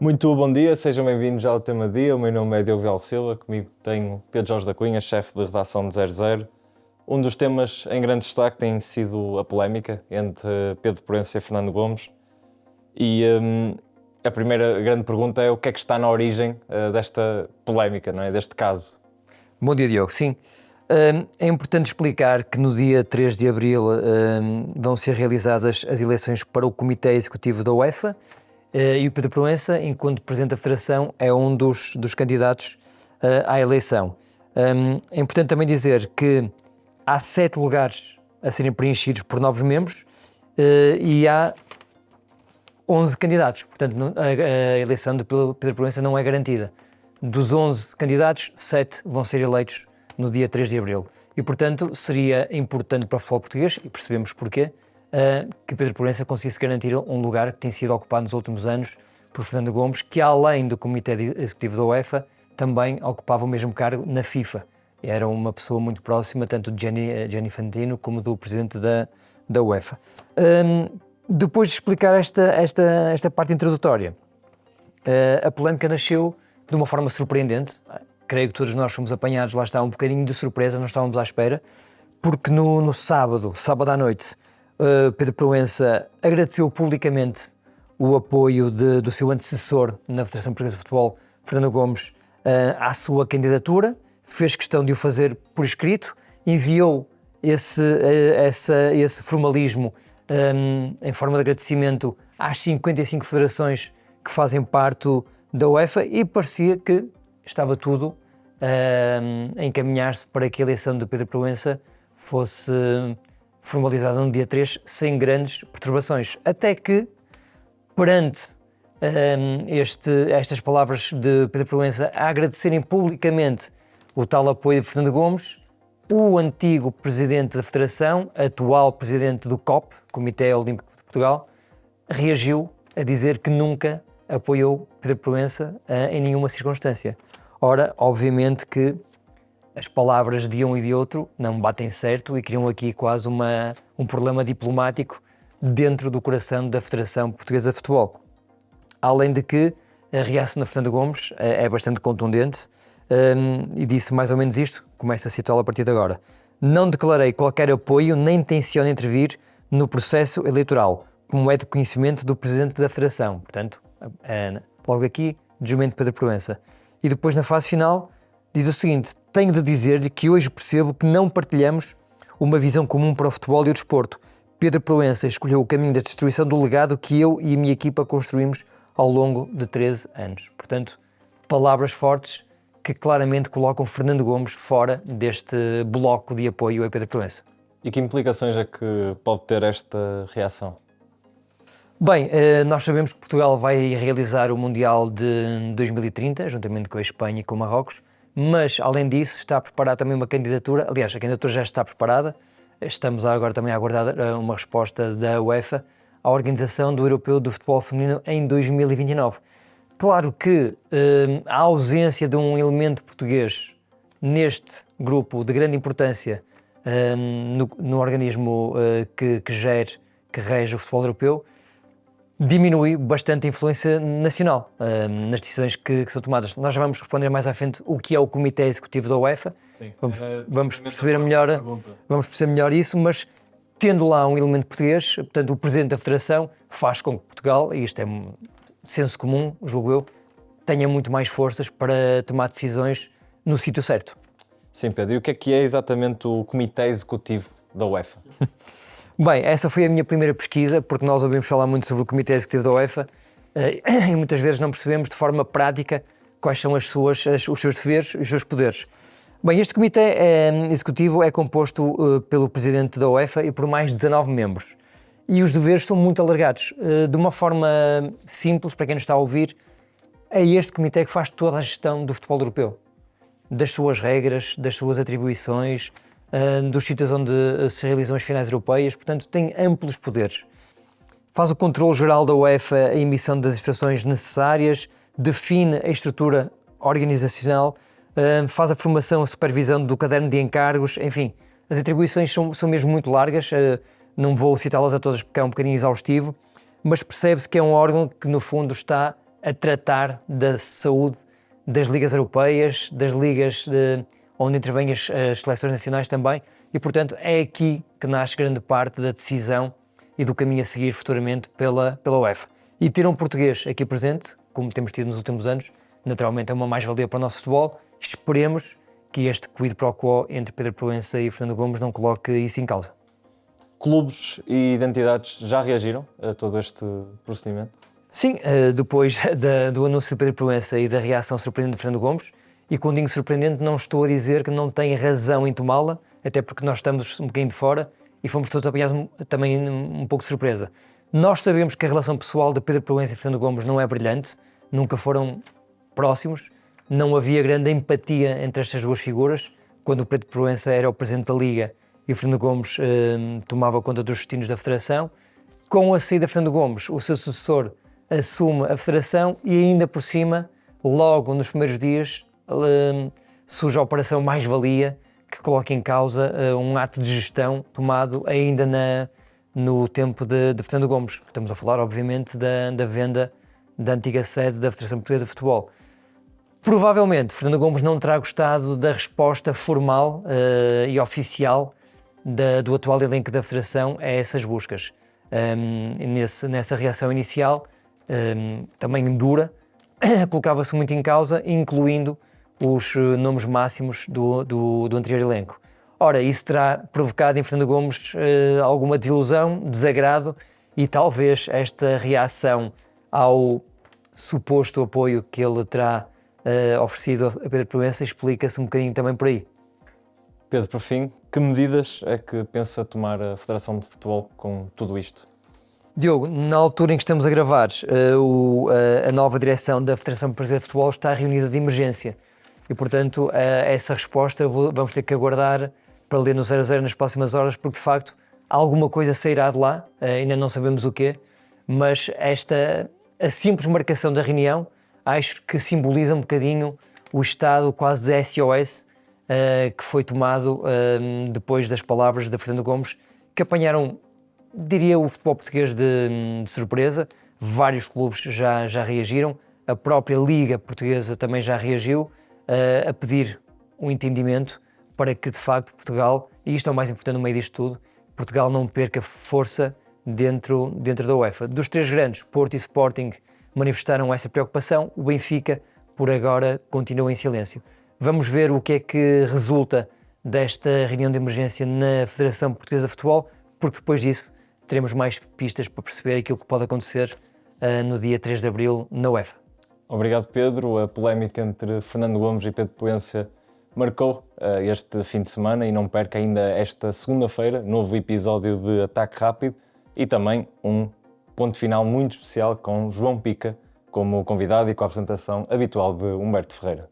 Muito bom dia, sejam bem-vindos ao Tema Dia. O meu nome é Diogo Vieira Silva, comigo tenho Pedro Jorge da Cunha, chefe de redação de 00. Um dos temas em grande destaque tem sido a polémica entre Pedro Proença e Fernando Gomes. E a primeira grande pergunta é o que é que está na origem desta polémica, não é? Deste caso. Bom dia, Diogo. Sim, é importante explicar que no dia 3 de Abril vão ser realizadas as eleições para o Comitê Executivo da UEFA e o Pedro Proença, enquanto Presidente da Federação, é um dos candidatos à eleição. É importante também dizer que há 7 lugares a serem preenchidos por novos membros e há 11 candidatos, portanto a eleição de Pedro Proença não é garantida. Dos 11 candidatos, 7 vão ser eleitos no dia 3 de Abril. E, portanto, seria importante para o futebol português, e percebemos porquê, que Pedro Proença conseguisse garantir um lugar que tem sido ocupado nos últimos anos por Fernando Gomes, que além do Comitê Executivo da UEFA, também ocupava o mesmo cargo na FIFA. Era uma pessoa muito próxima, tanto de Gianni Infantino como do Presidente da UEFA. Depois de explicar esta parte introdutória, a polémica nasceu de uma forma surpreendente. Creio que todos nós fomos apanhados, lá está, um bocadinho de surpresa, não estávamos à espera, porque no sábado à noite, Pedro Proença agradeceu publicamente o apoio do seu antecessor na Federação Portuguesa de Futebol, Fernando Gomes, à sua candidatura, fez questão de o fazer por escrito, enviou esse formalismo em forma de agradecimento às 55 federações que fazem parte da UEFA e parecia que estava tudo a encaminhar-se para que a eleição de Pedro Proença fosse formalizada no dia 3 sem grandes perturbações. Até que, perante estas palavras de Pedro Proença a agradecerem publicamente o tal apoio de Fernando Gomes, o antigo presidente da Federação, atual presidente do COP, Comitê Olímpico de Portugal, reagiu a dizer que nunca apoiou Pedro Proença em nenhuma circunstância. Ora, obviamente que as palavras de um e de outro não batem certo e criam aqui quase um problema diplomático dentro do coração da Federação Portuguesa de Futebol. Além de que a reação de Fernando Gomes é bastante contundente e disse mais ou menos isto, começo a citá-lo a partir de agora. Não declarei qualquer apoio nem tenciono intervir no processo eleitoral, como é de conhecimento do Presidente da Federação. Portanto, logo aqui, desmento de Pedro Proença. E depois, na fase final, diz o seguinte: tenho de dizer-lhe que hoje percebo que não partilhamos uma visão comum para o futebol e o desporto. Pedro Proença escolheu o caminho da destruição do legado que eu e a minha equipa construímos ao longo de 13 anos. Portanto, palavras fortes que claramente colocam Fernando Gomes fora deste bloco de apoio a Pedro Proença. E que implicações é que pode ter esta reação? Bem, nós sabemos que Portugal vai realizar o Mundial de 2030, juntamente com a Espanha e com o Marrocos, mas, além disso, está a preparar também uma candidatura, aliás, a candidatura já está preparada, estamos agora também a aguardar uma resposta da UEFA à organização do Europeu do Futebol Feminino em 2029. Claro que a ausência de um elemento português neste grupo de grande importância no organismo que rege o futebol europeu diminui bastante a influência nacional nas decisões que são tomadas. Nós já vamos responder mais à frente o que é o Comitê Executivo da UEFA. Sim, vamos perceber melhor isso, mas tendo lá um elemento português, portanto o Presidente da Federação faz com que Portugal, e isto é senso comum, julgo eu, tenha muito mais forças para tomar decisões no sítio certo. Sim, Pedro, e o que é exatamente o Comitê Executivo da UEFA? Bem, essa foi a minha primeira pesquisa, porque nós ouvimos falar muito sobre o Comitê Executivo da UEFA e muitas vezes não percebemos de forma prática quais são os seus deveres e os seus poderes. Bem, este Comitê Executivo é composto pelo Presidente da UEFA e por mais 19 membros. E os deveres são muito alargados. De uma forma simples, para quem nos está a ouvir, é este Comitê que faz toda a gestão do futebol europeu. Das suas regras, das suas atribuições, dos sítios onde se realizam as finais europeias, portanto tem amplos poderes. Faz o controle geral da UEFA, a emissão das instruções necessárias, define a estrutura organizacional, faz a formação, a supervisão do caderno de encargos, enfim, as atribuições são mesmo muito largas, não vou citá-las a todas porque é um bocadinho exaustivo, mas percebe-se que é um órgão que no fundo está a tratar da saúde das ligas europeias, das ligas onde intervêm as seleções nacionais também, e portanto é aqui que nasce grande parte da decisão e do caminho a seguir futuramente pela UEFA. E ter um português aqui presente, como temos tido nos últimos anos, naturalmente é uma mais-valia para o nosso futebol. Esperemos que este quid pro quo entre Pedro Proença e Fernando Gomes não coloque isso em causa. Clubes e identidades já reagiram a todo este procedimento? Sim, depois do anúncio de Pedro Proença e da reação surpreendente de Fernando Gomes, e quando digo surpreendente não estou a dizer que não tem razão em tomá-la, até porque nós estamos um bocadinho de fora e fomos todos apanhados também um pouco de surpresa. Nós sabemos que a relação pessoal de Pedro Proença e Fernando Gomes não é brilhante, nunca foram próximos, não havia grande empatia entre estas duas figuras, quando o Pedro Proença era o presidente da Liga e o Fernando Gomes tomava conta dos destinos da Federação. Com a saída de Fernando Gomes, o seu sucessor assume a Federação e ainda por cima, logo nos primeiros dias, surge a Operação Mais-Valia, que coloca em causa um ato de gestão tomado ainda no tempo de Fernando Gomes. Estamos a falar, obviamente, da venda da antiga sede da Federação Portuguesa de Futebol. Provavelmente, Fernando Gomes não terá gostado da resposta formal e oficial do atual elenco da Federação a essas buscas. Nessa reação inicial, também dura, colocava-se muito em causa, incluindo os nomes máximos do anterior elenco. Ora, isso terá provocado em Fernando Gomes alguma desilusão, desagrado, e talvez esta reação ao suposto apoio que ele terá oferecido a Pedro Proença explica-se um bocadinho também por aí. Pedro, por fim, que medidas é que pensa tomar a Federação de Futebol com tudo isto? Diogo, na altura em que estamos a gravar, a nova direção da Federação Portuguesa de Futebol está reunida de emergência e, portanto, essa resposta vamos ter que aguardar para ler no 0-0 nas próximas horas, porque de facto alguma coisa sairá de lá, ainda não sabemos o quê, mas a simples marcação da reunião acho que simboliza um bocadinho o estado quase de SOS que foi tomado depois das palavras de Fernando Gomes, que apanharam, diria, o futebol português de surpresa. Vários clubes já reagiram, a própria Liga Portuguesa também já reagiu a pedir um entendimento para que, de facto, Portugal, e isto é o mais importante no meio disto tudo, Portugal não perca força dentro da UEFA. Dos três grandes, Porto e Sporting, manifestaram essa preocupação, o Benfica, por agora, continua em silêncio. Vamos ver o que é que resulta desta reunião de emergência na Federação Portuguesa de Futebol, porque depois disso teremos mais pistas para perceber aquilo que pode acontecer no dia 3 de Abril na UEFA. Obrigado, Pedro. A polémica entre Fernando Gomes e Pedro Proença marcou este fim de semana e não perca ainda esta segunda-feira, novo episódio de Ataque Rápido e também um ponto final muito especial com João Pica como convidado e com a apresentação habitual de Humberto Ferreira.